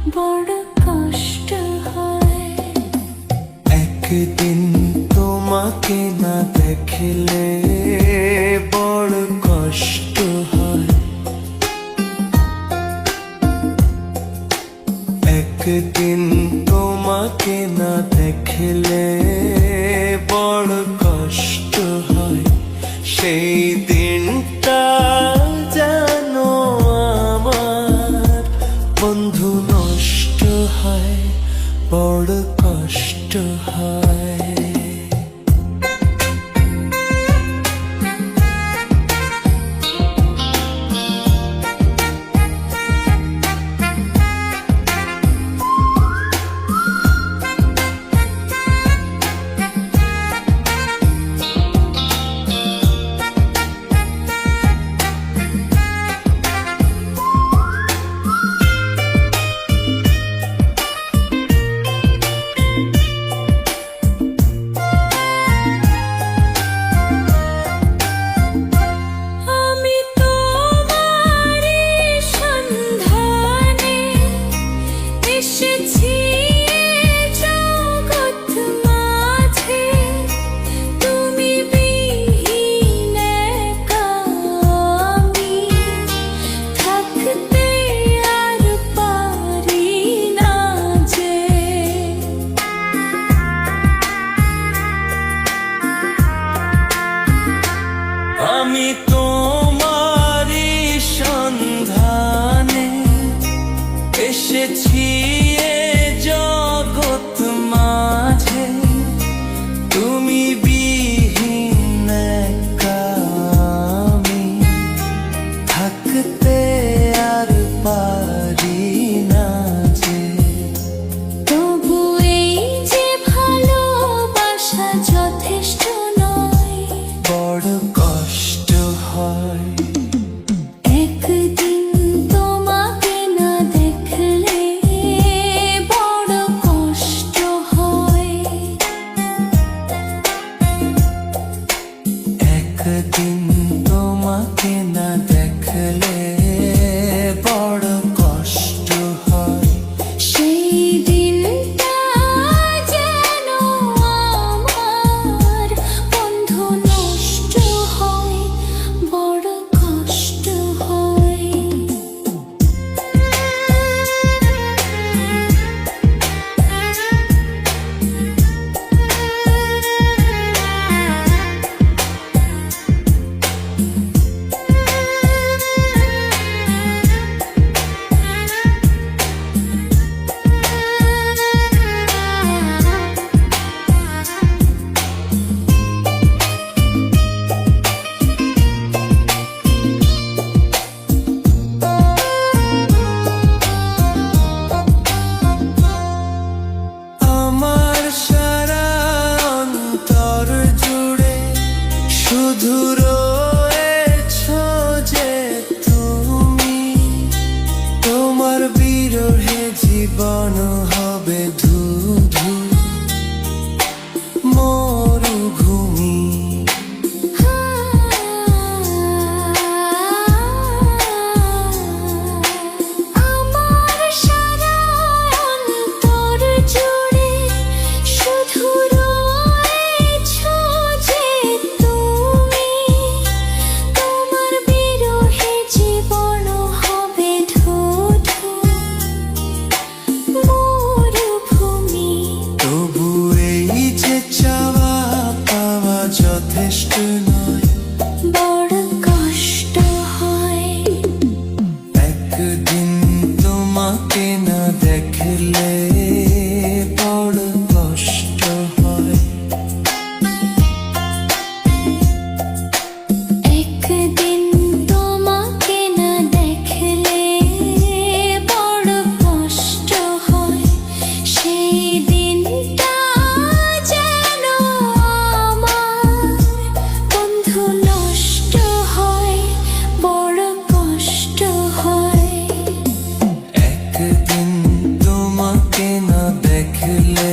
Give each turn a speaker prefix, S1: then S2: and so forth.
S1: বড় কষ্ট হয়।
S2: একদিন তোমাকে না দেখলে বড় কষ্ট হয়। একদিন তোমাকে না দেখলে বড় কষ্ট হয়। সেই দিনটা যেন আমার বন্ধু নষ্ট হয়, বড় কষ্ট হয়। আমি তোমারই সন্ধানে এসেছি এ জগৎ মাঝে, তুমি বিহীন একা আমি থাকতে আর পারি না যে।
S1: তবু এই যে ভালোবাসা যথেষ্ট নয়,
S2: বড় কষ্ট হয়।
S1: একদিন তোমাকে না দেখলে বড় কষ্ট হয়।
S2: একদিন তোমাকে না দেখলে বড় কষ্ট হয়।
S1: সেই দিনটা যেন আমার বন্ধু নষ্ট হয়, বড় কষ্ট হয়।
S2: আমার সারা অন্তর জুড়ে শুধু রয়েছো যে তুমি। তোমার বিরহে জীবন হবে ধুধু মরুভূমি।
S1: আমার সারা অন্তর জুড়ে শুধু রয়েছো যে তুমি। তোমার বিরহে জীবন হবে ধুধু মরুভূমি।
S2: তবু এই যে চাওয়া পাওয়া যথেষ্ট নয়,
S1: বড় কষ্ট হয়।
S2: একদিন তোমাকে না দেখলে বড় কষ্ট হয়।
S1: একদিন তোমাকে না দেখলে বড় কষ্ট হয়। সেই দিনটা যেন আমার বন্ধু নষ্ট হয়, বড় কষ্ট হয়।
S2: একদিন তোমাকে না দেখলে